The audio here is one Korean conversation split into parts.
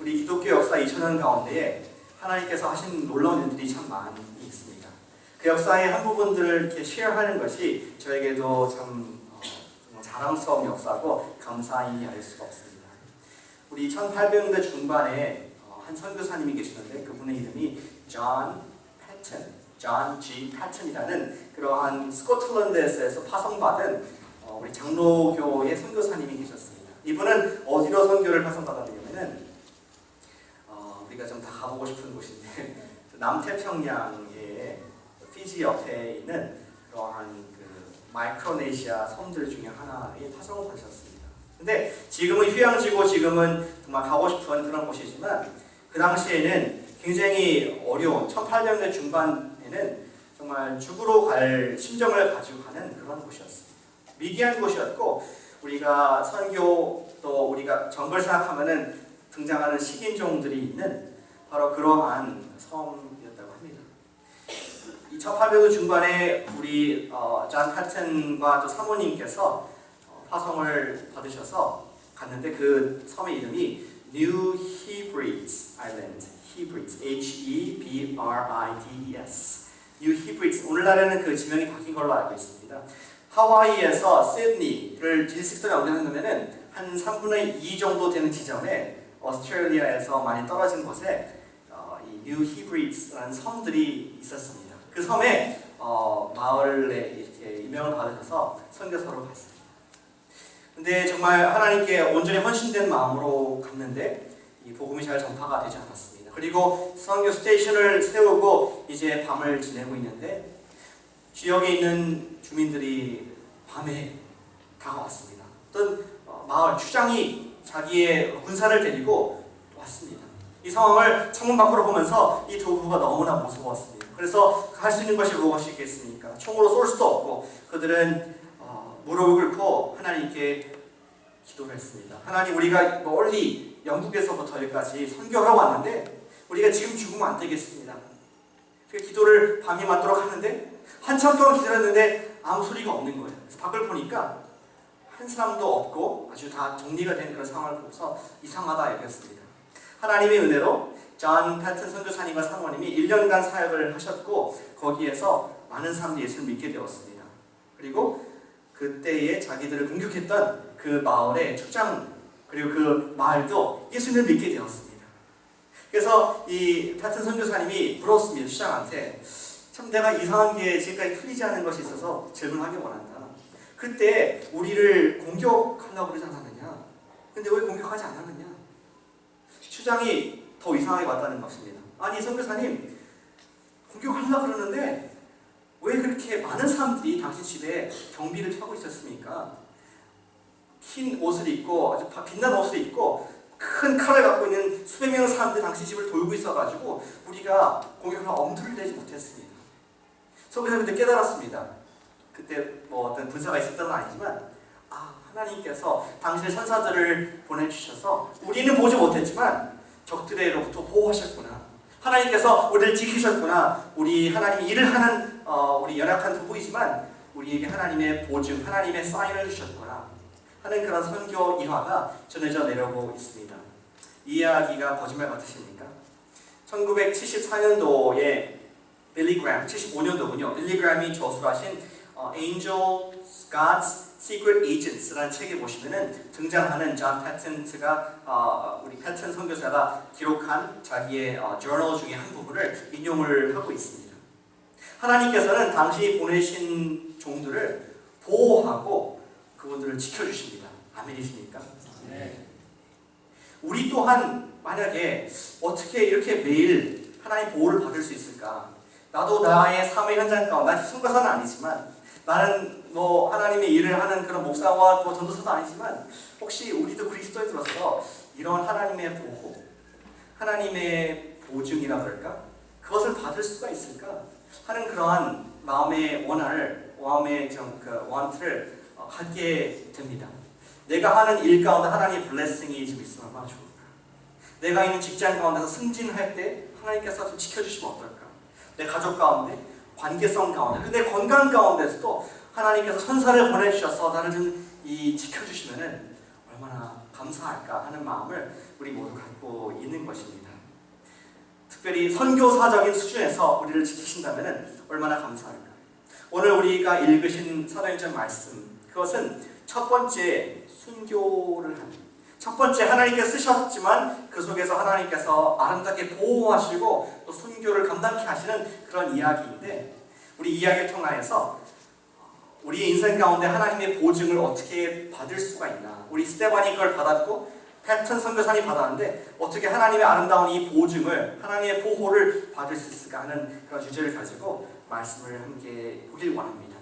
우리 기독교 역사 2000년 가운데에 하나님께서 하신 놀라운 일들이 참 많이 있습니다. 그 역사의 한 부분들을 이렇게 쉐어하는 것이 저에게도 참 자랑스러운 역사고 감사히 알 수가 없습니다. 우리 1800년대 중반에 한 선교사님이 계시는데 그분의 이름이 존 G. 패튼이라는 그러한 스코틀랜드에서 파송받은 우리 장로교의 선교사님이 계셨습니다. 이분은 어디로 선교를 파송받았냐면은 우리가 좀 다 가보고 싶은 곳인데 남태평양의 피지 옆에 있는 그러한 마이크로네시아 섬들 중에 하나에 파송을 받으셨습니다. 근데 지금은 휴양지고 지금은 정말 가고 싶은 그런 곳이지만 그 당시에는 굉장히 어려운 1800년대 중반에는 정말 죽으러 갈 심정을 가지고 가는 그런 곳이었습니다. 미개한 곳이었고 우리가 선교 또 우리가 정글 생각하면은 등장하는 식인종들이 있는 바로 그러한 섬이었다고 합니다. 1800년 중반에 우리 존 패튼과 또 사모님께서 파송을 받으셔서 갔는데 그 섬의 이름이 New Hebrides Island, Hebrides, H-E-B-R-I-D-E-S. New Hebrides, 오늘날에는 그 지명이 바뀐 걸로 알고 있습니다. 하와이에서 시드니를 질식선에 옮겨놓으면 한 3분의 2 정도 되는 지점에 오스트레일리아에서 많이 떨어진 곳에 이 뉴 히브리드라는 섬들이 있었습니다. 그 섬에 마을에 이렇게 임명을 받으셔서 선교사로 갔습니다. 근데 정말 하나님께 온전히 헌신된 마음으로 갔는데 이 복음이 잘 전파가 되지 않았습니다. 그리고 선교 스테이션을 세우고 이제 밤을 지내고 있는데 지역에 있는 주민들이 밤에 다가왔습니다. 어떤 마을 추장이 자기의 군사를 데리고 왔습니다. 이 상황을 창문 밖으로 보면서 이 두 부부가 너무나 무서웠습니다. 그래서 할 수 있는 것이 무엇이겠습니까? 총으로 쏠 수도 없고 그들은 무릎을 꿇고 하나님께 기도를 했습니다. 하나님, 우리가 멀리 영국에서부터 여기까지 선교하러 왔는데 우리가 지금 죽으면 안 되겠습니다. 그 기도를 밤이 맞도록 하는데 한참 동안 기다렸는데 아무 소리가 없는 거예요. 그래서 밖을 보니까 한 사람도 없고 아주 다 정리가 된 그런 상황을 보고서 이상하다 여겼습니다. 하나님의 은혜로 존 패튼 선교사님과 사모님이 1년간 사역을 하셨고 거기에서 많은 사람들이 예수를 믿게 되었습니다. 그리고 그때에 자기들을 공격했던 그 마을의 추장 그리고 그 마을도 예수님을 믿게 되었습니다. 그래서 이 패튼 선교사님이 물었습니다. 추장한테 참 내가 이상한 게 지금까지 풀리지 않은 것이 있어서 질문하기 원한다. 그때 우리를 공격하려고 그러지 않았느냐? 근데 왜 공격하지 않았느냐? 추장이 더 이상하게 봤다는 것입니다. 아니 선교사님, 공격하려고 그러는데 왜 그렇게 많은 사람들이 당신 집에 경비를 하고 있었습니까? 흰 옷을 입고 아주 빛난 옷을 입고 큰 칼을 갖고 있는 수백 명의 사람들이 당신 집을 돌고 있어가지고 우리가 공격을 엄두를 내지 못했습니다. 선교사님들 깨달았습니다. 그때 뭐 어떤 분사가 있었던 건 아니지만 하나님께서 당신의 천사들을 보내주셔서 우리는 보지 못했지만 적들에로부터 보호하셨구나. 하나님께서 우리를 지키셨구나. 우리 하나님이 일을 하는 우리 연약한 부부이지만 우리에게 하나님의 보증, 하나님의 사인을 주셨구나 하는 그런 선교 일화가 전해져 내려오고 있습니다. 이 이야기가 거짓말 같으십니까? 1974년도에 빌리 그램, 75년도군요. 빌리 그램이 저술하신 Angels, God's Secret Agents라는 책에 보시면은 등장하는 존 패튼가 우리 패튼 선교사가 기록한 자기의 저널 중에 한 부분을 인용을 하고 있습니다. 하나님께서는 당시 보내신 종들을 보호하고 그분들을 지켜주십니다. 아멘이십니까? 네. 우리 또한 만약에 어떻게 이렇게 매일 하나님 보호를 받을 수 있을까? 나도 나의 삶의 현장 가운데, 난 선교사는 아니지만 나는 뭐 하나님의 일을 하는 그런 목사와 뭐 전도사도 아니지만 혹시 우리도 그리스도인으로서 이런 하나님의 보호, 하나님의 보증이라 그럴까? 그것을 받을 수가 있을까? 하는 그러한 마음의 원한을, 마음의 원트를 갖게 됩니다. 내가 하는 일 가운데 하나님의 블레싱이 좀 있으면 얼마나 좋을까? 내가 있는 직장 가운데서 승진할 때 하나님께서 좀 지켜주시면 어떨까? 내 가족 가운데, 관계성 가운데, 내 건강 가운데서도 하나님께서 천사를 보내주셔서 나를 좀 지켜주시면은 얼마나 감사할까 하는 마음을 우리 모두 갖고 있는 것입니다. 특별히 선교사적인 수준에서 우리를 지키신다면 얼마나 감사할까. 오늘 우리가 읽으신 사도행전 말씀, 그것은 첫 번째 순교를 하는, 첫 번째 하나님께서 쓰셨지만 그 속에서 하나님께서 아름답게 보호하시고 또 순교를 감당케 하시는 그런 이야기인데, 우리 이야기를 통하여서 우리 인생 가운데 하나님의 보증을 어떻게 받을 수가 있나. 우리 스데반이 그걸 받았고 패턴 선교사님 받았는데 어떻게 하나님의 아름다운 이 보증을, 하나님의 보호를 받을 수 있을까 하는 그런 주제를 가지고 말씀을 함께 보길 원합니다.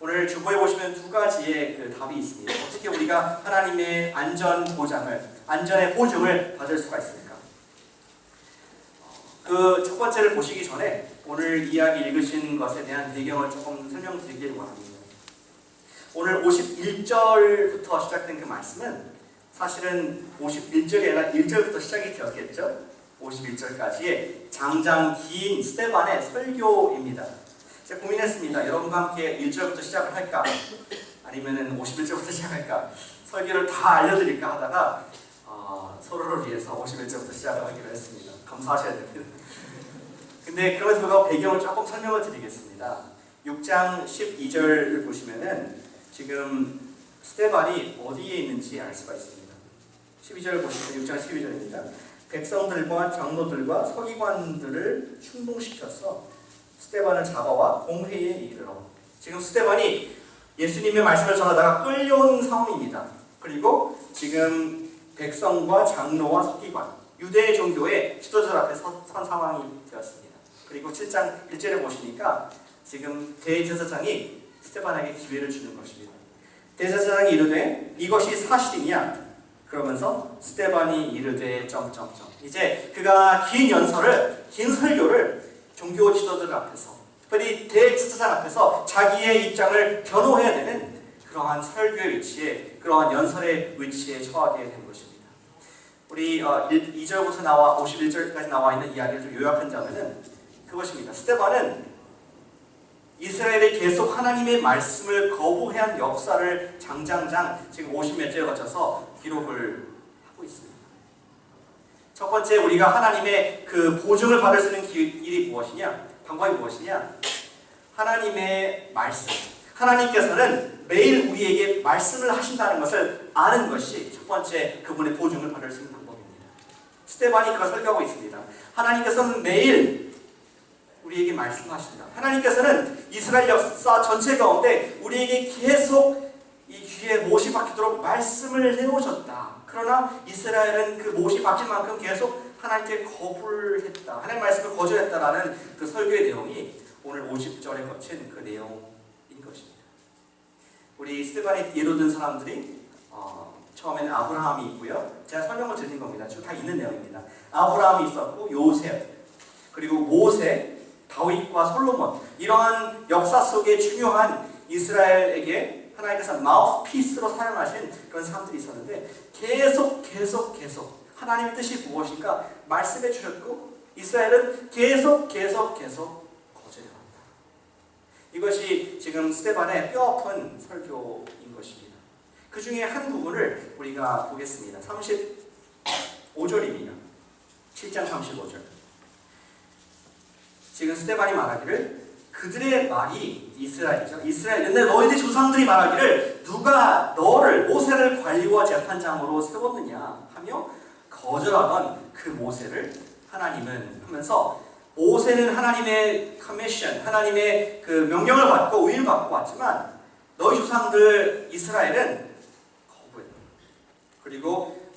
오늘 주보에 보시면 두 가지의 그 답이 있습니다. 어떻게 우리가 하나님의 안전 보장을, 안전의 보증을 받을 수가 있습니까? 그 첫 번째를 보시기 전에 오늘 이야기 읽으신 것에 대한 배경을 조금 설명드리길 원합니다. 오늘 51절부터 시작된 그 말씀은 사실은 51절이 아니라 1절부터 시작이 되었겠죠. 51절까지의 장장 긴 스데반의 설교입니다. 제가 고민했습니다. 여러분과 함께 1절부터 시작을 할까? 아니면 51절부터 시작할까? 설교를 다 알려드릴까 하다가 서로를 위해서 51절부터 시작을 하기로 했습니다. 감사하셔야 됩니다. 근데 그러면서 배경을 조금 설명을 드리겠습니다. 6장 12절을 보시면은 지금 스데반이 어디에 있는지 알 수가 있습니다. 12절을 보시면 6장 12절입니다. 백성들과 장로들과 서기관들을 충동시켜서 스데반을 잡아와 공회에 이르러. 지금 스데반이 예수님의 말씀을 전하다가 끌려온 상황입니다. 그리고 지금 백성과 장로와 서기관, 유대 종교의 지도자들 앞에 선 상황이 되었습니다. 그리고 7장 1절에 보시니까 지금 대제사장이 스데반에게 기회를 주는 것입니다. 대제사장이 이르되 이것이 사실이냐? 그러면서 스데반이 이르되 점점점. 이제 그가 긴 연설을, 긴 설교를 종교 지도자들 앞에서, 특별히 대제사장 앞에서 자기의 입장을 변호해야 되는 그러한 설교의 위치에, 그러한 연설의 위치에 처하게 된 것입니다. 우리 2절부터 나와 51절까지 나와 있는 이야기를 좀 요약한다면은 그것입니다. 스데반은 이스라엘이 계속 하나님의 말씀을 거부한 역사를 장장장 지금 50몇 절에 거쳐서 기록을 하고 있습니다. 첫 번째, 우리가 하나님의 그 보증을 받을 수 있는 길이 무엇이냐? 방법이 무엇이냐? 하나님의 말씀. 하나님께서는 매일 우리에게 말씀을 하신다는 것을 아는 것이 첫 번째 그분의 보증을 받을 수 있는 방법입니다. 스데반이 그걸 설교하고 있습니다. 하나님께서는 매일 우리에게 말씀하신다. 하나님께서는 이스라엘 역사 전체 가운데 우리에게 계속 이 귀에 못이 박히도록 말씀을 해오셨다. 그러나 이스라엘은 그 못이 박힐 만큼 계속 하나님께 거부를 했다. 하나님의 말씀을 거절했다라는 그 설교의 내용이 오늘 50절에 거친 그 내용인 것입니다. 우리 스데반이 예로 든 사람들이 처음에는 아브라함이 있고요. 제가 설명을 드린 겁니다. 쭉 다 있는 내용입니다. 아브라함이 있었고 요셉, 그리고 모세, 다윗과 솔로몬, 이러한 역사 속에 중요한 이스라엘에게 하나님께서 마우스피스로 사용하신 그런 사람들이 있었는데 계속 하나님의 뜻이 무엇인가 말씀해 주셨고 이스라엘은 계속 거절해왔다. 이것이 지금 스데반의 뼈아픈 설교인 것입니다. 그 중에 한 부분을 우리가 보겠습니다. 35절입니다. 7장 35절. 지금 스데반이 말하기를 그들의 말이 이스라엘이죠. 이스라엘 옛날 너희들 조상들이 말하기를 누가 너를 모세를 관리와 재판장으로 세웠느냐 하며 거절하던 그 모세를 하나님은 하면서 모세는 하나님의 커미션, 하나님의 그 명령을 받고 의를 받고 왔지만 너희 조상들 이스라엘은 거부했다. 그리고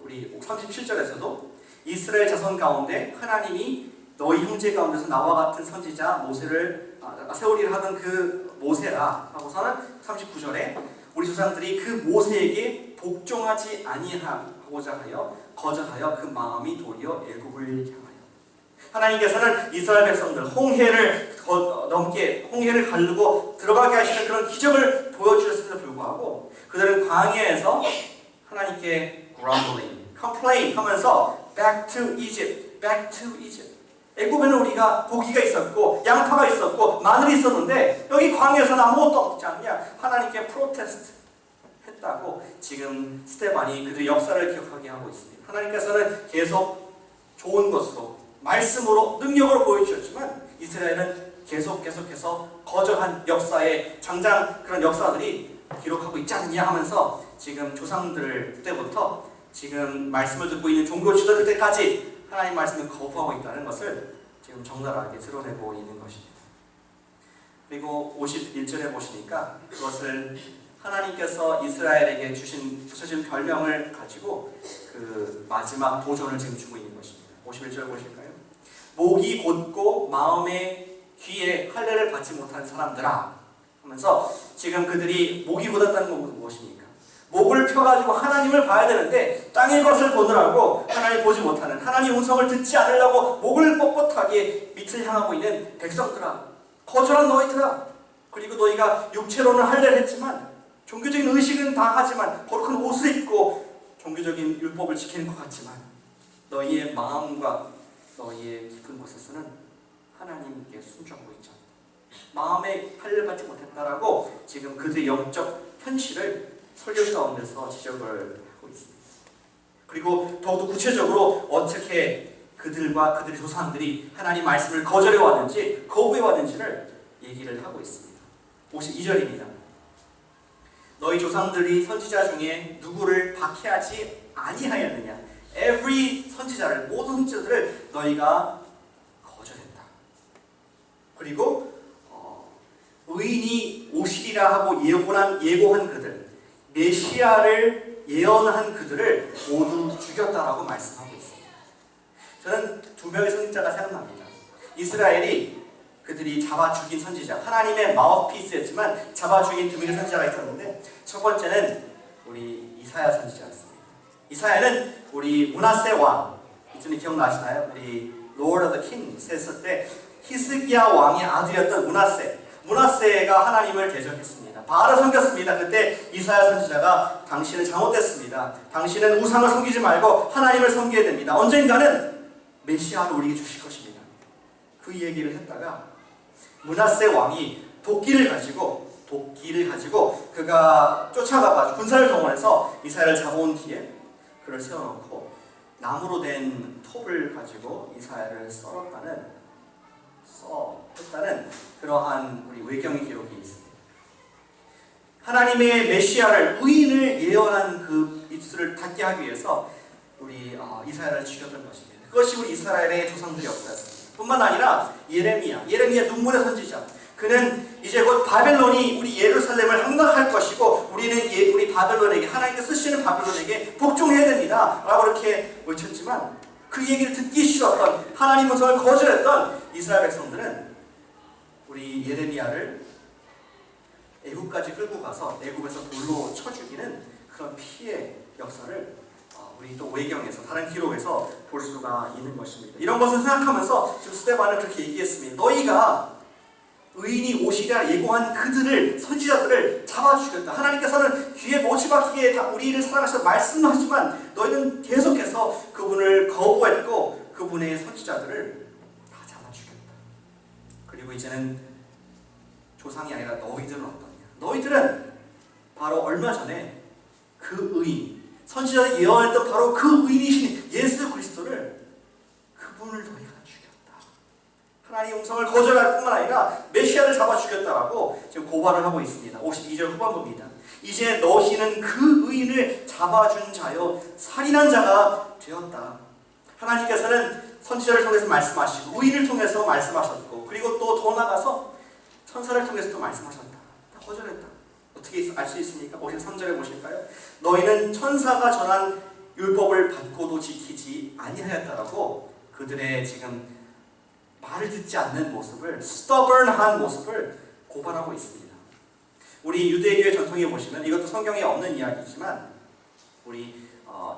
우리 37절에서도 이스라엘 자손 가운데 하나님이 너희 형제 가운데서 나와 같은 선지자 모세를 세우리라 하던 그 모세라 하고서는 39절에 우리 조상들이 그 모세에게 복종하지 아니하고자 하여 거절하여 그 마음이 도리어 애굽을 향하여. 하나님께서는 이스라엘 백성들 홍해를 넘게 홍해를 가르고 들어가게 하시는 그런 기적을 보여주셨음에도 불구하고 그들은 광야에서 하나님께 grumbling, complain 하면서 back to Egypt, back to Egypt. 애굽에는 우리가 고기가 있었고 양파가 있었고 마늘이 있었는데 여기 광야에서는 아무것도 없지 않냐? 하나님께 프로테스트 했다고 지금 스데반이 그들의 역사를 기억하게 하고 있습니다. 하나님께서는 계속 좋은 것으로 말씀으로 능력으로 보여주셨지만 이스라엘은 계속해서 거절한 역사의 장장 그런 역사들이 기록하고 있지 않냐 하면서 지금 조상들 때부터 지금 말씀을 듣고 있는 종교 지도자 때까지 하나님 말씀을 거부하고 있다는 것을 지금 적나라하게 드러내고 있는 것입니다. 그리고 51절에 보시니까 그것을 하나님께서 이스라엘에게 주신 별명을 가지고 그 마지막 도전을 지금 주고 있는 것입니다. 51절 보실까요? 목이 곧고 마음에 귀에 할례를 받지 못한 사람들아 하면서 지금 그들이 목이 곧았다는 건 무엇입니까? 목을 펴가지고 하나님을 봐야 되는데 땅의 것을 보느라고 하나님 보지 못하는 하나님 음성을 듣지 않으려고 목을 뻣뻣하게 밑을 향하고 있는 백성들아 거절한 너희들아 그리고 너희가 육체로는 할례를 했지만 종교적인 의식은 다 하지만 거룩한 옷을 입고 종교적인 율법을 지키는 것 같지만 너희의 마음과 너희의 깊은 곳에서는 하나님께 순종하고 있지 않다. 마음에 할례를 받지 못했다라고 지금 그들의 영적 현실을 설교 가운데서 지적을 하고 있습니다. 그리고 더욱더 구체적으로 어떻게 그들과 그들의 조상들이 하나님 말씀을 거절해 왔는지 거부해 왔는지를 얘기를 하고 있습니다. 52절입니다. 너희 조상들이 선지자 중에 누구를 박해하지 아니하였느냐? Every 선지자를 모든 선지자들을 너희가 거절했다. 그리고 의인이 오시리라 하고 예고한 그들 메시아를 예언한 그들을 모두 죽였다라고 말씀하고 있습니다. 저는 두 명의 선지자가 생각납니다. 이스라엘이 그들이 잡아 죽인 선지자, 하나님의 마우스피스였지만 잡아 죽인 두 명의 선지자가 있었는데 첫 번째는 우리 이사야 선지자였습니다. 이사야는 우리 므낫세 왕, 이전에 기억나시나요? 우리 Lord of the Kings 했을 때 히스기야 왕의 아들이었던 므낫세가 하나님을 대적했습니다. 바알을 섬겼습니다. 그때 이사야 선지자가 당신은 잘못됐습니다. 당신은 우상을 섬기지 말고 하나님을 섬겨야 됩니다. 언젠가는 메시아를 우리에게 주실 것입니다. 그 얘기를 했다가 므낫세 왕이 도끼를 가지고 그가 쫓아가가지고 군사를 동원해서 이스라엘을 잡아온 뒤에 그를 세워놓고 나무로 된 톱을 가지고 이스라엘을 했다는 그러한 우리 외경의 기록이 있습니다. 하나님의 메시아를 의인을 예언한 그 입술을 닫게 하기 위해서 우리 이스라엘을 죽였던 것입니다. 그것이 우리 이스라엘의 조상들의 역사였습니다. 뿐만 아니라 예레미야 눈물의 선지자. 그는 이제 곧 바벨론이 우리 예루살렘을 함락할 것이고 우리 바벨론에게 하나님께 쓰시는 바벨론에게 복종해야 됩니다 라고 그렇게 외쳤지만 그 얘기를 듣기 싫었던 하나님 음성을 거절했던 이스라엘 백성들은 우리 예레미야를 애굽까지 끌고 가서 애굽에서 돌로 쳐 죽이는 그런 피해 역사를 우리 또 외경에서 다른 기록에서 볼 수가 있는 것입니다. 이런 것을 생각하면서 지금 스데반은 그렇게 얘기했습니다. 너희가 의인이 오시리라 예고한 그들을 선지자들을 잡아 죽였다. 하나님께서는 귀에 못이 박히게 우리를 사랑하셔서 말씀하시지만 너희는 계속해서 그분을 거부했고 그분의 선지자들을 다 잡아 죽였다. 그리고 이제는 조상이 아니라 너희들은 어떠냐? 너희들은 바로 얼마 전에 그 의인 선지자들이 예언했던 바로 그 의인이신 예수 그리스도를 그분을 너희가 죽였다. 하나님의 음성을 거절할 뿐만 아니라 메시아를 잡아 죽였다라고 지금 고발을 하고 있습니다. 52절 후반부입니다. 이제 너희는 그 의인을 잡아준 자여 살인한 자가 되었다. 하나님께서는 선지자를 통해서 말씀하시고 의인을 통해서 말씀하셨고 그리고 또 더 나아가서 천사를 통해서 또 말씀하셨다. 다 거절했다. 어떻게 알 수 있습니까? 53절에 보실까요? 너희는 천사가 전한 율법을 받고도 지키지 아니하였다라고 그들의 지금 말을 듣지 않는 모습을 stubborn한 모습을 고발하고 있습니다. 우리 유대교의 전통에 보시면 이것도 성경에 없는 이야기지만 우리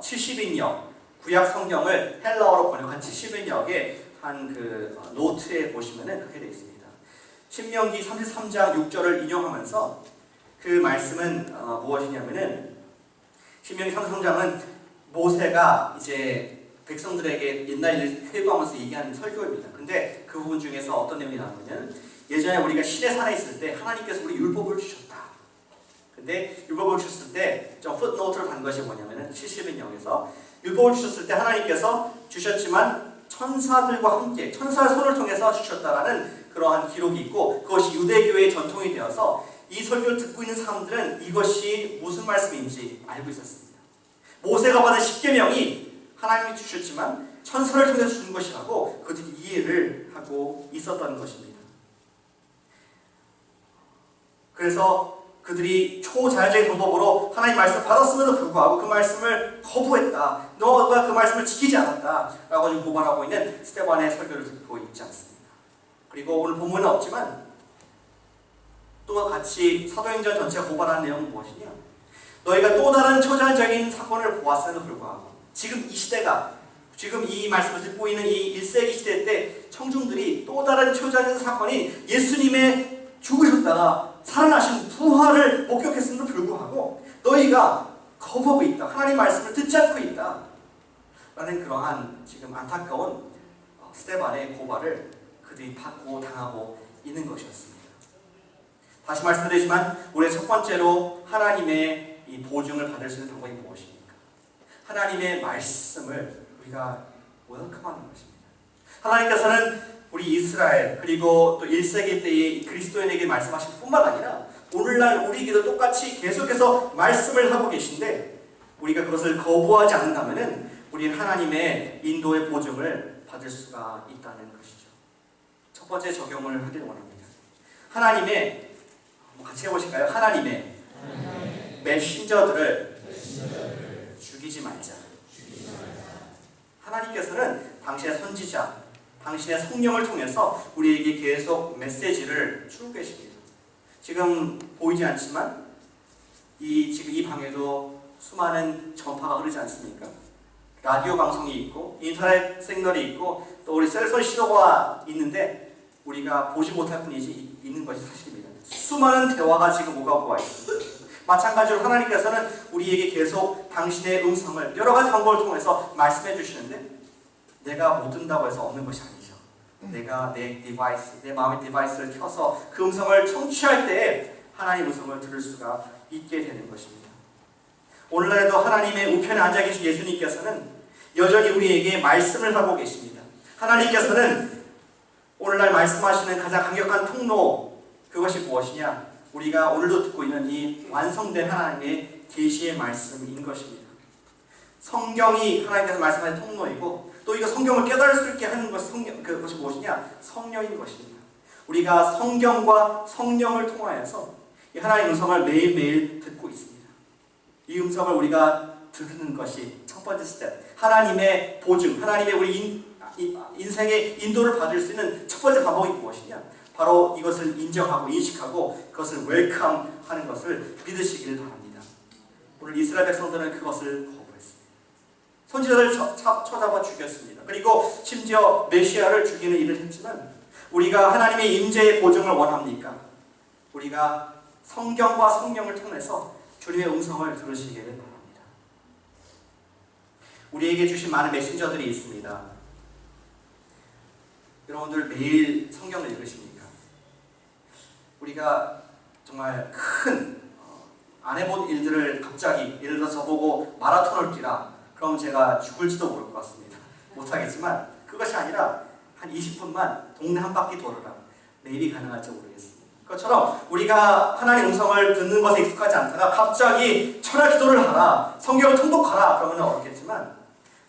70인역 구약 성경을 헬라어로 번역한 70인역의 한 그 노트에 보시면은 그렇게 되어 있습니다. 신명기 33장 6절을 인용하면서 그 말씀은 무엇이냐면은 신명기 33장은 모세가 이제 백성들에게 옛날 일을 회고하면서 얘기하는 설교입니다. 근데 그 부분 중에서 어떤 내용이 나오냐면 예전에 우리가 시내산에 있을 때 하나님께서 우리 율법을 주셨다. 근데 근데 율법을 주셨을 때 좀 footnote를 단 것이 뭐냐면은 70인역에서 율법을 주셨을 때 하나님께서 주셨지만 천사들과 함께 천사의 손을 통해서 주셨다라는 그러한 기록이 있고 그것이 유대교의 전통이 되어서 이 설교를 듣고 있는 사람들은 이것이 무슨 말씀인지 알고 있었습니다. 모세가 받은 십계명이 하나님이 주셨지만 천사를 통해서 주는 것이라고 그들이 이해를 하고 있었던 것입니다. 그래서 그들이 초자연적인 방법으로 하나님 말씀을 받았음에도 불구하고 그 말씀을 거부했다. 너가 그 말씀을 지키지 않았다. 라고 지금 고발하고 있는 스데반의 설교를 듣고 있지 않습니다. 그리고 오늘 본문은 없지만 또 같이 사도행전 전체가 고발하는 내용은 무엇이냐? 너희가 또 다른 초자연적인 사건을 보았음에도 불구하고 지금 이 시대가 지금 이 말씀을 듣고 있는 이 1세기 시대 때 청중들이 또 다른 초자연적 사건이 예수님의 죽으셨다가 살아나신 부활을 목격했음에도 불구하고 너희가 거부하고 있다. 하나님 말씀을 듣지 않고 있다. 라는 그러한 지금 안타까운 스데반의 고발을 그들이 받고 당하고 있는 것이었습니다. 다시 말씀드리지만 우리의 첫 번째로 하나님의 이 보증을 받을 수 있는 방법이 무엇입니까? 하나님의 말씀을 우리가 웰컴하는 것입니다. 하나님께서는 우리 이스라엘 그리고 또 1세기 때의 그리스도인에게 말씀하신 뿐만 아니라 오늘날 우리에게도 똑같이 계속해서 말씀을 하고 계신데 우리가 그것을 거부하지 않는다면 우리는 하나님의 인도의 보증을 받을 수가 있다는 것이죠. 첫 번째 적용을 하기를 원합니다. 하나님의 같이 해보실까요? 하나님의 메신저들을 죽이지 말자. 하나님께서는 당신의 선지자 당신의 성령을 통해서 우리에게 계속 메시지를 주고 계십니다. 지금 보이지 않지만 지금 이 방에도 수많은 전파가 흐르지 않습니까? 라디오 방송이 있고 인터넷 시그널이 있고 또 우리 셀폰 신호가 있는데 우리가 보지 못할 뿐이지 있는 것이 사실입니다. 수많은 대화가 지금 오가고 와 있습니다. 마찬가지로 하나님께서는 우리에게 계속 당신의 음성을 여러 가지 방법을 통해서 말씀해 주시는데 내가 못 듣는다고 해서 없는 것이 아니죠. 내가 내 마음의 디바이스를 켜서 그 음성을 청취할 때에 하나님의 음성을 들을 수가 있게 되는 것입니다. 오늘날에도 하나님의 우편에 앉아 계신 예수님께서는 여전히 우리에게 말씀을 하고 계십니다. 하나님께서는 오늘날 말씀하시는 가장 강력한 통로 그것이 무엇이냐? 우리가 오늘도 듣고 있는 이 완성된 하나님의 계시의 말씀인 것입니다. 성경이 하나님께서 말씀하신 통로이고 또 이거 성경을 깨달을 수 있게 하는 그것이 무엇이냐? 성령인 것입니다. 우리가 성경과 성령을 통하여서 이 하나님의 음성을 매일매일 듣고 있습니다. 이 음성을 우리가 듣는 것이 첫 번째 스텝. 하나님의 보증, 하나님의 우리 인생의 인도를 받을 수 있는 첫 번째 방법이 무엇이냐? 바로 이것을 인정하고 인식하고 그것을 웰컴하는 것을 믿으시기를 바랍니다. 오늘 이스라엘 백성들은 그것을 거부했습니다. 선지자들 쳐잡아 죽였습니다. 그리고 심지어 메시아를 죽이는 일을 했지만 우리가 하나님의 임재의 보증을 원합니까? 우리가 성경과 성령을 통해서 주님의 음성을 들으시기를 바랍니다. 우리에게 주신 많은 메신저들이 있습니다. 여러분들 매일 성경을 읽으십니까? 우리가 정말 큰 안 해본 일들을 갑자기 예를 들어 저보고 마라톤을 뛰라 그럼 제가 죽을지도 모를 것 같습니다. 못하겠지만 그것이 아니라 한 20분만 동네 한 바퀴 돌아라. 매일이 가능할지 모르겠습니다. 그것처럼 우리가 하나님의 음성을 듣는 것에 익숙하지 않다가 갑자기 철야 기도를 하라, 성경을 통독하라 그러면 어렵겠지만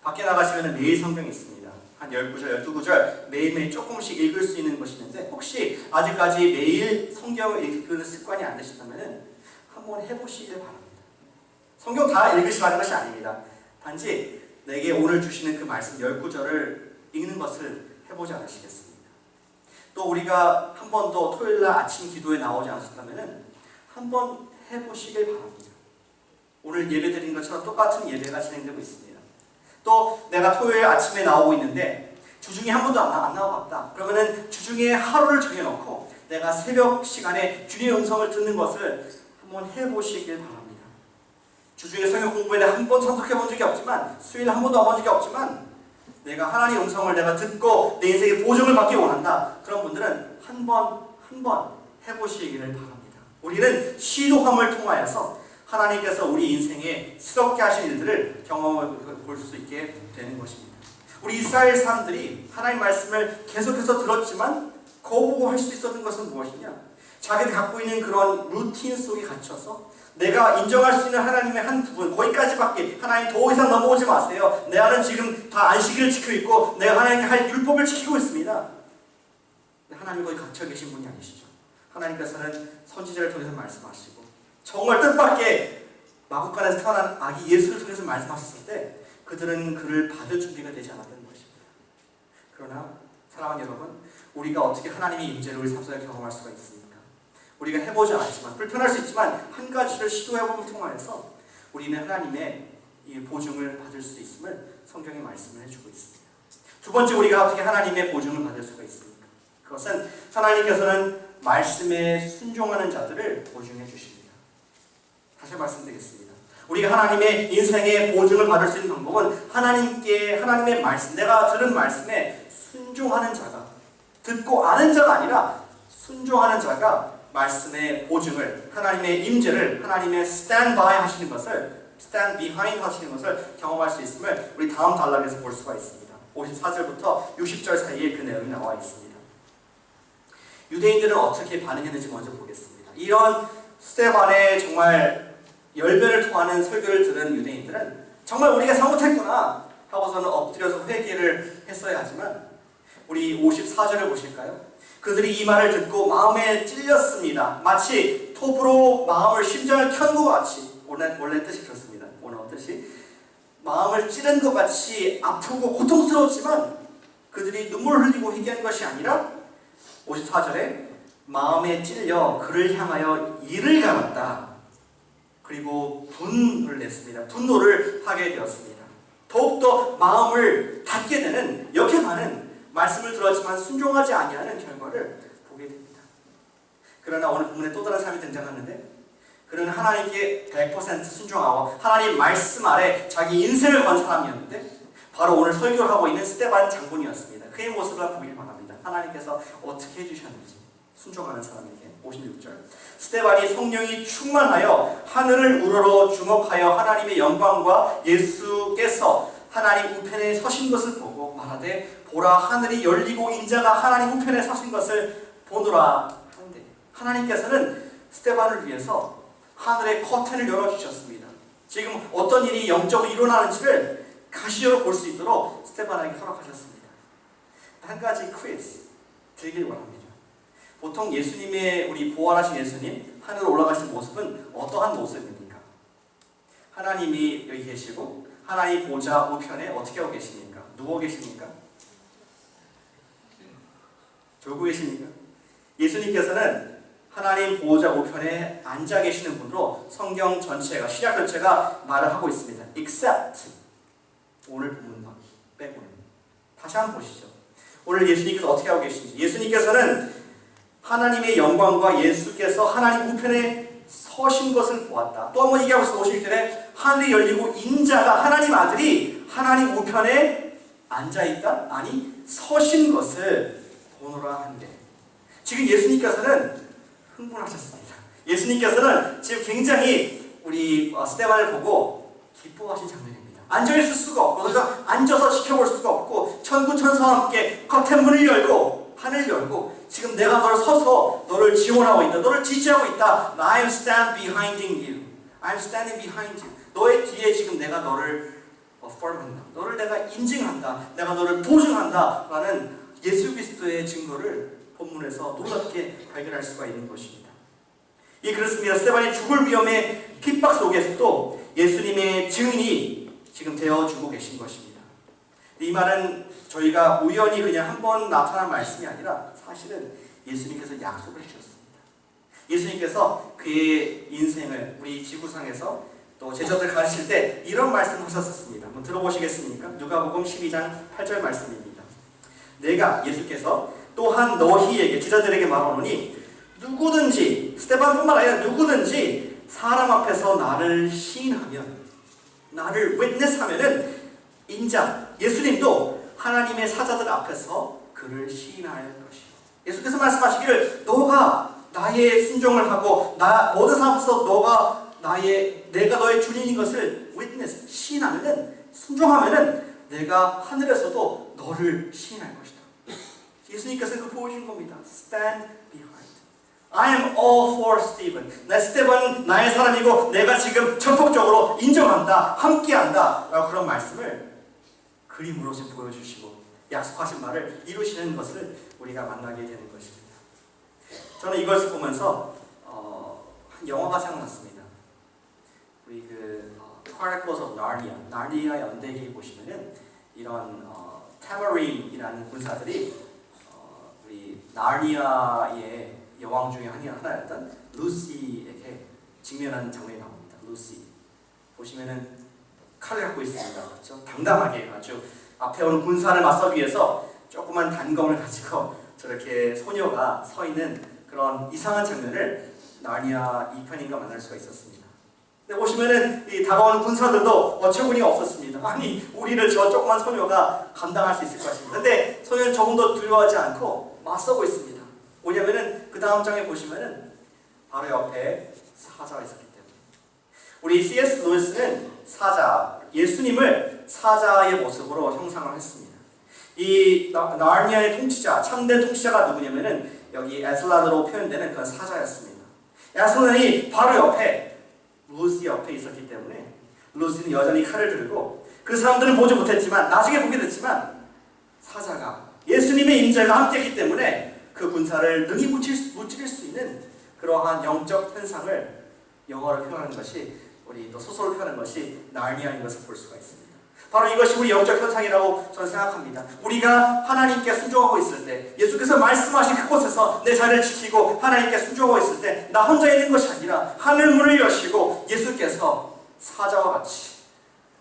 밖에 나가시면 매일 성경이 있습니다. 한 10구절, 12구절 매일매일 조금씩 읽을 수 있는 것이 있는데 혹시 아직까지 매일 성경을 읽는 습관이 안 되시다면 한번 해보시길 바랍니다. 성경 다 읽으시라는 것이 아닙니다. 단지 내게 오늘 주시는 그 말씀 10구절을 읽는 것을 해보지 않으시겠습니다. 또 우리가 한 번도 토요일날 아침 기도에 나오지 않으셨다면 한번 해보시길 바랍니다. 오늘 예배 드린 것처럼 똑같은 예배가 진행되고 있습니다. 또 내가 토요일 아침에 나오고 있는데 주중에 한 번도 안 나와봤다. 그러면은 주중에 하루를 정해놓고 내가 새벽 시간에 주님의 음성을 듣는 것을 한번 해보시길 바랍니다. 주중에 성경 공부에 한 번 참석해 본 적이 없지만 수요일에 한 번도 와본 적이 없지만 내가 하나님의 음성을 내가 듣고 내 인생의 보증을 받기 원한다. 그런 분들은 한 번 해보시기를 바랍니다. 우리는 시도함을 통하여서 하나님께서 우리 인생에 스럽게 하신 일들을 경험해 볼 수 있게 되는 것입니다. 우리 이스라엘 사람들이 하나님 말씀을 계속해서 들었지만 거부할 수 있었던 것은 무엇이냐? 자기들 갖고 있는 그런 루틴 속에 갇혀서 내가 인정할 수 있는 하나님의 한 부분, 거기까지밖에, 하나님 더 이상 넘어오지 마세요. 내가는 지금 다 안식일을 지키고 있고 내가 하나님께 할 율법을 지키고 있습니다. 하나님 거기 갇혀 계신 분이 아니시죠. 하나님께서는 선지자를 통해서 말씀하시고 정말 뜻밖의 마구간에서 태어난 아기 예수를 통해서 말씀하셨을 때 그들은 그를 받을 준비가 되지 않았던 것입니다. 그러나 사랑하는 여러분, 우리가 어떻게 하나님의 임재를 우리 삶 속에 경험할 수가 있습니까? 우리가 해보지 않았지만, 불편할 수 있지만 한 가지를 시도해보면 통하여서 우리는 하나님의 이 보증을 받을 수 있음을 성경이 말씀을 해주고 있습니다. 두 번째, 우리가 어떻게 하나님의 보증을 받을 수가 있습니까? 그것은 하나님께서는 말씀에 순종하는 자들을 보증해 주십니다. 다시 말씀드리겠습니다. 우리가 하나님의 인생의 보증을 받을 수 있는 방법은 하나님의 말씀, 내가 들은 말씀에 순종하는 자가, 듣고 아는 자가 아니라 순종하는 자가 말씀의 보증을, 하나님의 임재를, 하나님의 stand by 하시는 것을, stand behind 하시는 것을 경험할 수 있음을 우리 다음 단락에서 볼 수가 있습니다. 54절부터 60절 사이에 그 내용이 나와 있습니다. 유대인들은 어떻게 반응했는지 먼저 보겠습니다. 이런 스데반의 정말 열변을 토하는 설교를 들은 유대인들은 정말 우리가 잘못했구나 하고서는 엎드려서 회개를 했어야 하지만 우리 54절을 보실까요? 그들이 이 말을 듣고 마음에 찔렸습니다. 마치 톱으로 마음을, 심장을 켠 것 같이, 원래 뜻이 그렇습니다. 원어 뜻이 마음을 찌른 것 같이 아프고 고통스러웠지만 그들이 눈물 흘리고 회개한 것이 아니라 54절에 마음에 찔려 그를 향하여 이를 갈았다. 그리고 분을 냈습니다. 분노를 하게 되었습니다. 더욱더 마음을 닫게 되는, 역행하는, 말씀을 들었지만 순종하지 아니하는 결과를 보게 됩니다. 그러나 오늘 본문에 또 다른 사람이 등장하는데 그는 하나님께 100% 순종하고 하나님 말씀 아래 자기 인생을 건 사람이었는데 바로 오늘 설교를 하고 있는 스데반 장군이었습니다. 그의 모습을 보길 바랍니다. 하나님께서 어떻게 해주셨는지 순종하는 사람에게. 56절, 스데반이 성령이 충만하여 하늘을 우러러 주목하여 하나님의 영광과 예수께서 하나님 우편에 서신 것을 보고 말하되 보라 하늘이 열리고 인자가 하나님 우편에 서신 것을 보노라 하는데, 하나님께서는 스데반을 위해서 하늘의 커튼을 열어주셨습니다. 지금 어떤 일이 영적으로 일어나는지를 가시적으로 볼 수 있도록 스데반에게 허락하셨습니다. 한 가지 퀴즈 드리길 원합니다. 보통 예수님의, 우리 부활하신 예수님 하늘로 올라가신 모습은 어떠한 모습입니까? 하나님이 여기 계시고 하나님 보좌 우편에 어떻게 하고 계십니까? 누워 계십니까? 졸고 계십니까? 예수님께서는 하나님 보호자 우편에 앉아 계시는 분으로 성경 전체가, 신약 전체가 말을 하고 있습니다. except 오늘 본문만 빼고는. 다시 한번 보시죠. 오늘 예수님께서 어떻게 하고 계신지. 예수님께서는 하나님의 영광과 예수께서 하나님 우편에 서신 것을 보았다. 또 한번 얘기하고 있습니다. 51절에 하늘이 열리고 인자가, 하나님 아들이 하나님 우편에 앉아있다? 아니, 서신 것을 보노라 한데, 지금 예수님께서는 흥분하셨습니다. 예수님께서는 지금 굉장히 우리 스데반을 보고 기뻐하신 장면입니다. 앉아있을 수가 없고, 그래서 앉아서 지켜볼 수가 없고, 천구 천사와 함께 커튼 문을 열고 하늘을 열고 지금 내가 너를 서서 너를 지원하고 있다, 너를 지지하고 있다. I am stand behind you. I am standing behind you. 너의 뒤에 지금 내가 너를 affirm한다, 너를 내가 인증한다, 내가 너를 보증한다 라는 예수 그리스도의 증거를 본문에서 놀랍게 발견할 수가 있는 것입니다. 이 그렇습니다. 스데반이 죽을 위험의 핍박 속에서도 예수님의 증인이 지금 되어주고 계신 것입니다. 이 말은 저희가 우연히 그냥 한번 나타난 말씀이 아니라 사실은 예수님께서 약속을 해주셨습니다. 예수님께서 그의 인생을 우리 지구상에서 또 제자들 가르칠 때 이런 말씀을 하셨습니다. 한번 들어보시겠습니까? 누가복음 12장 8절 말씀입니다. 내가, 예수께서 또한 너희에게, 제자들에게 말하노니 누구든지, 스데반뿐만 아니라 누구든지 사람 앞에서 나를 시인하면, 나를 witness하면은 인자, 예수님도 하나님의 사자들 앞에서 그를 시인할 것이요. 예수께서 말씀하시기를 너가 나의 순종을 하고 모든 사람 앞에서 내가 너의 주님인 것을 witness, 시인하면은, 순종하면은 내가 하늘에서도 너를 시인할 것이다. 예수님께서 그 보여준 겁니다. Stand behind. I am all for Stephen. 스테반은 나의 사람이고 내가 지금 전폭적으로 인정한다, 함께한다 라고 그런 말씀을 그림으로 지금 보여주시고 약속하신 말을 이루시는 것을 우리가 만나게 되는 것입니다. 저는 이것을 보면서 한 영화가 생각났습니다. 우리 Chronicles of Narnia, 나르니아 연대기 보시면은 이런 타마린이라는 군사들이 우리 나르니아의 여왕 중에 하나였던 루시에게 직면하는 장면이 나옵니다. 루시 보시면은 칼을 갖고 있습니다. 그렇죠? 당당하게 아주 앞에 오는 군사를 맞서기 위해서 조그만 단검을 가지고 저렇게 소녀가 서 있는 그런 이상한 장면을 나르니아 2편인가 만날 수가 있었습니다. 근데 보시면은 이 다가오는 군사들도 어처구니가 없었습니다. 아니 우리를 저 조그만 소녀가 감당할 수 있을 것입니다. 근데 소녀는 조금도 두려워하지 않고 맞서고 있습니다. 뭐냐면은 그 다음 장에 보시면은 바로 옆에 사자가 있었기 때문에 우리 C.S. 루이스는 예수님을 사자의 모습으로 형상을 했습니다. 이 나르니아의 통치자, 참된 통치자가 누구냐면은 여기 에슬란으로 표현되는 그런 사자였습니다. 에슬란이 바로 옆에 루시 옆에 있었기 때문에 루시는 여전히 칼을 들고 그 사람들은 보지 못했지만 나중에 보게 됐지만 사자가 예수님의 임재가 함께했기 때문에 그 군사를 능히 무찌를 수 있는 그러한 영적 현상을 영어로 표현하는 것이 우리 또 소설을 표현하는 것이 나르니아인 것을 볼 수가 있습니다. 바로 이것이 우리 영적 현상이라고 저는 생각합니다. 우리가 하나님께 순종하고 있을 때 예수께서 말씀하신 그곳에서 내 자리를 지키고 하나님께 순종하고 있을 때 나 혼자 있는 것이 아니라 하늘 문을 여시고 예수께서 사자와 같이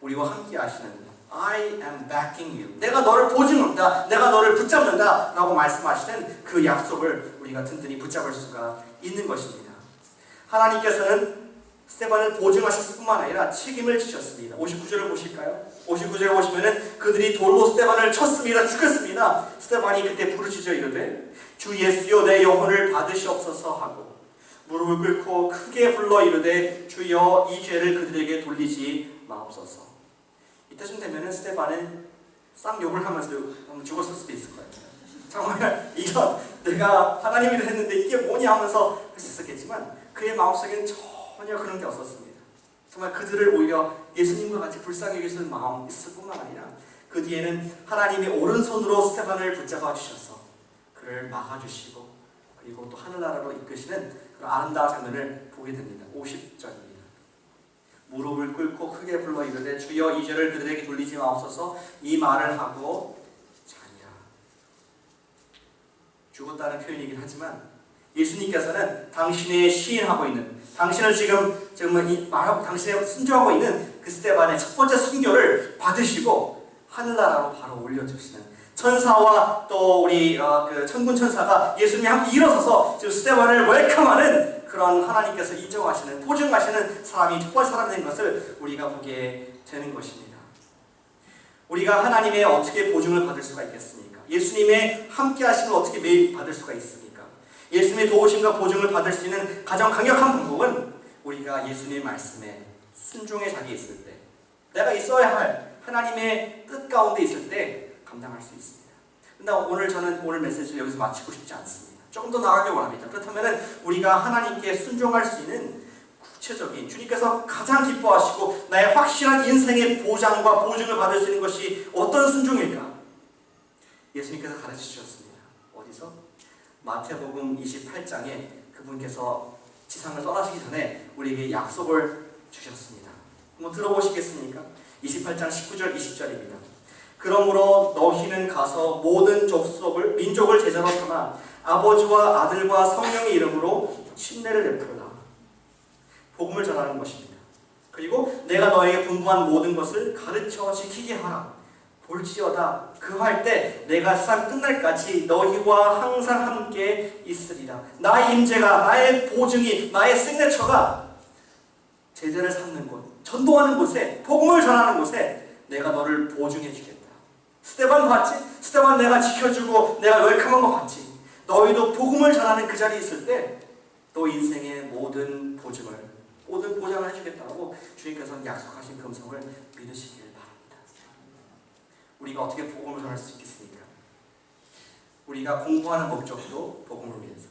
우리와 함께 하시는 I am backing you. 내가 너를 보증한다. 내가 너를 붙잡는다. 라고 말씀하시는 그 약속을 우리가 든든히 붙잡을 수가 있는 것입니다. 하나님께서는 스테반을 보증하셨을 뿐만 아니라 책임을 지셨습니다. 59절을 보실까요? 59절을 보시면은 그들이 돌로 스테반을 쳤습니다. 죽였습니다. 스테반이 그때 부르짖어 이르되 주 예수여 내 영혼을 받으시옵소서 하고 무릎을 꿇고 크게 불러 이르되 주여 이 죄를 그들에게 돌리지 마옵소서. 이때쯤 되면은 스테반은 쌍욕을 하면서 죽었을 수도 있을 거예요. 정말 이건 내가 하나님 일을 했는데 이게 뭐냐 하면서 할 수 있었겠지만 그의 마음속에는 전혀 그런 게 없었습니다. 정말 그들을 오히려 예수님과 같이 불쌍히 여기실 마음이 있을 뿐만 아니라 그 뒤에는 하나님이 오른손으로 스테반을 붙잡아 주셔서 그를 막아주시고 그리고 또 하늘나라로 이끄시는 그런 아름다운 장면을 보게 됩니다. 50절입니다. 무릎을 꿇고 크게 불러 이르되 주여 이 죄를 그들에게 돌리지 마옵소서. 이 말을 하고 자니라. 죽었다는 표현이긴 하지만 예수님께서는 당신의 시인하고 있는 당신을 지금 말하고 당신의 순종하고 있는 그 스테반의 첫 번째 순교를 받으시고 하늘나라로 바로 올려주시는 천사와 또 우리 그 천군 천사가 예수님이 함께 일어서서 지금 스테반을 웰컴하는 그런 하나님께서 인정하시는 보증하시는 사람이 첫 번째 사람이 된 것을 우리가 보게 되는 것입니다. 우리가 하나님의 어떻게 보증을 받을 수가 있겠습니까? 예수님의 함께 하심을 어떻게 매일 받을 수가 있습니까? 예수님의 도우심과 보증을 받을 수 있는 가장 강력한 방법은 우리가 예수님의 말씀에 순종의 자리에 있을 때 내가 있어야 할 하나님의 뜻 가운데 있을 때 감당할 수 있습니다. 근데 저는 오늘 메시지를 여기서 마치고 싶지 않습니다. 조금 더 나아가길 원합니다. 그렇다면 우리가 하나님께 순종할 수 있는 구체적인 주님께서 가장 기뻐하시고 나의 확실한 인생의 보장과 보증을 받을 수 있는 것이 어떤 순종일까? 예수님께서 가르쳐 주셨습니다. 어디서? 마태복음 28장에 그분께서 지상을 떠나시기 전에 우리에게 약속을 주셨습니다. 한번 들어보시겠습니까? 28장 19절 20절입니다. 그러므로 너희는 가서 모든 민족을 제자로 삼아 아버지와 아들과 성령의 이름으로 침례를 베풀라. 복음을 전하는 것입니다. 그리고 내가 너에게 분부한 모든 것을 가르쳐 지키게 하라. 볼지어다 그 할 때 내가 세상 끝날까지 너희와 항상 함께 있으리라. 나의 임재가 나의 보증이 나의 시그니처가 제자를 삼는 곳 전도하는 곳에 복음을 전하는 곳에 내가 너를 보증해 주겠다. 스테반 봤지? 스테반 내가 지켜주고 내가 웰컴한 거 봤지? 너희도 복음을 전하는 그 자리에 있을 때 또 인생의 모든 보장을 해주겠다고 주님께서는 약속하신 금성을 믿으시길 바랍니다. 우리가 어떻게 복음을 전할 수 있겠습니까? 우리가 공부하는 목적도 복음을 위해서,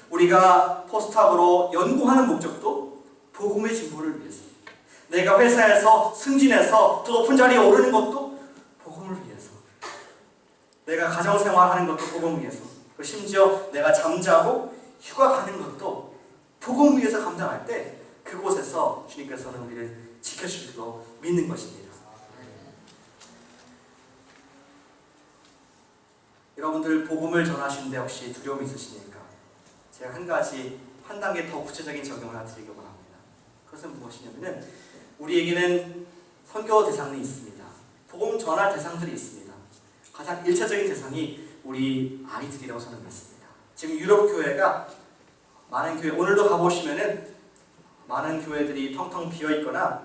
우리가 포스트학으로 연구하는 목적도 복음의 진보를 위해서, 내가 회사에서 승진해서 더 높은 자리에 오르는 것도 복음을 위해서, 내가 가정생활하는 것도 복음을 위해서, 심지어 내가 잠자고 휴가 가는 것도 복음을 위해서 감당할 때 그곳에서 주님께서는 우리를 지켜줄 줄로 믿는 것입니다. 여러분들 복음을 전하시는데 혹시 두려움이 있으십니까? 제가 한 단계 더 구체적인 적용을 하나 드리기 원합니다. 그것은 무엇이냐면은 우리에게는 선교 대상이 있습니다. 복음 전할 대상들이 있습니다. 가장 일차적인 대상이 우리 아이들이라고 저는 믿습니다. 지금 유럽 교회가 많은 교회, 오늘도 가보시면은 많은 교회들이 텅텅 비어 있거나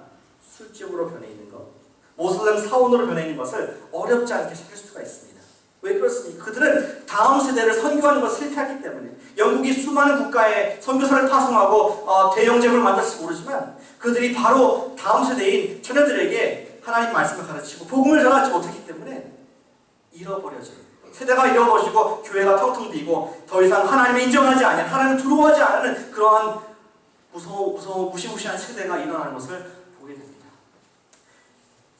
술집으로 변해 있는 것, 모슬렘 사원으로 변해 있는 것을 어렵지 않게 찾을 수가 있습니다. 왜 그렇습니까? 그들은 다음 세대를 선교하는 것을 실패했기 때문에. 영국이 수많은 국가에 선교사를 파송하고 대영제를 만들지 모르지만 그들이 바로 다음 세대인 자녀들에게 하나님 말씀을 가르치고 복음을 전하지 못했기 때문에 잃어버려져요. 세대가 잃어버리고 교회가 텅텅 비고 더 이상 하나님을 인정하지 않는, 하나님을 두려워하지 않는 그러한 무시무시한 세대가 일어나는 것을 보게 됩니다.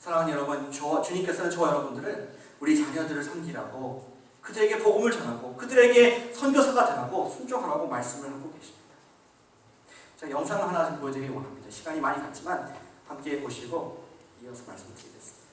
사랑하는 여러분, 주님께서는 저와 여러분들을 우리 자녀들을 섬기라고, 그들에게 복음을 전하고 그들에게 선교사가 되라고 순종하라고 말씀을 하고 계십니다. 제가 영상을 하나 좀 보여드리기 원합니다. 시간이 많이 갔지만 함께 보시고 이어서 말씀드리겠습니다.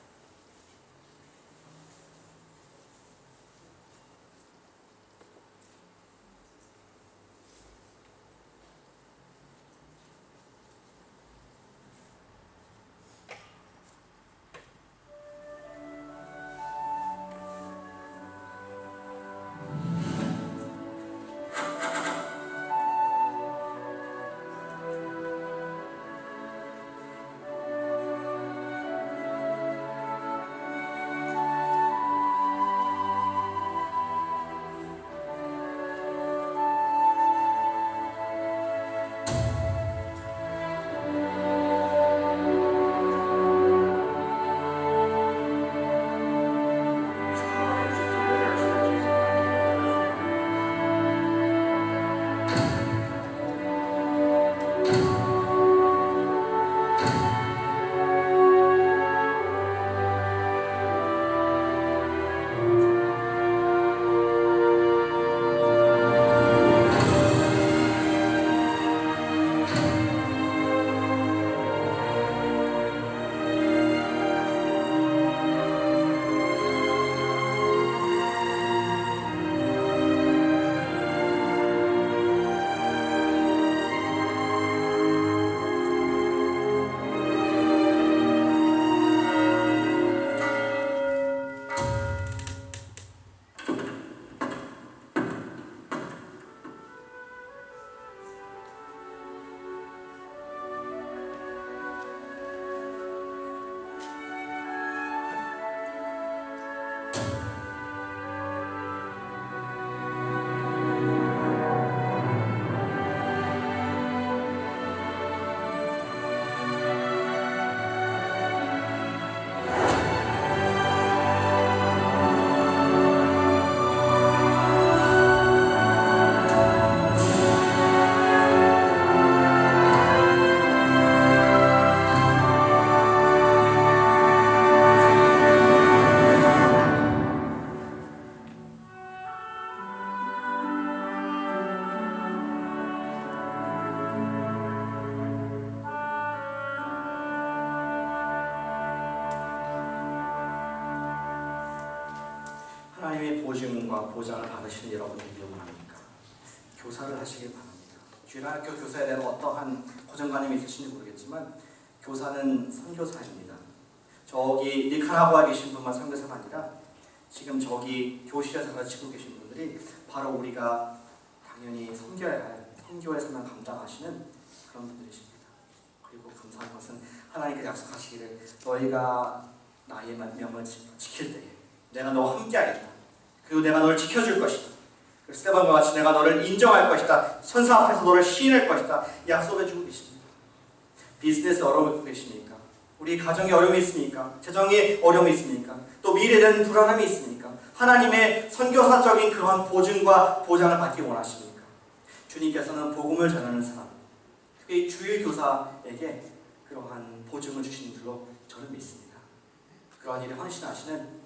하나님의 보증과 보장을 받으시는 여러분들이 원합니까? 교사를 하시길 바랍니다. 주일학교 교사에 대한 어떠한 고정관념이 있으신지 모르겠지만 교사는 선교사입니다. 저기 니카라구아에 계신 분만 선교사가 아니라 지금 저기 교실에서 가르치고 계신 분들이 바로 우리가 당연히 섬겨야 할 선교에서만 감당하시는 그런 분들이십니다. 그리고 감사한 것은 하나님께서 약속하시기를 너희가 나의 명을 지킬 때에 내가 너와 함께하겠다. 그리고 내가 너를 지켜줄 것이다. 스테반과 같이 내가 너를 인정할 것이다. 천사 앞에서 너를 시인할 것이다. 약속해주고 계십니다. 비즈니스 어려움을 겪고 계십니까? 우리 가정에 어려움이 있습니까? 재정에 어려움이 있습니까? 또 미래에 대한 불안함이 있습니까? 하나님의 선교사적인 그러한 보증과 보장을 받기 원하십니까? 주님께서는 복음을 전하는 사람, 특히 주일 교사에게 그러한 보증을 주시는 줄로 저는 믿습니다. 그러한 일에 헌신하시는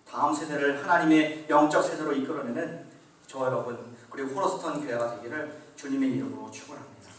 다음 세대를 하나님의 영적 세대로 이끌어내는 저 여러분 그리고 호러스턴 교회가 되기를 주님의 이름으로 축원합니다.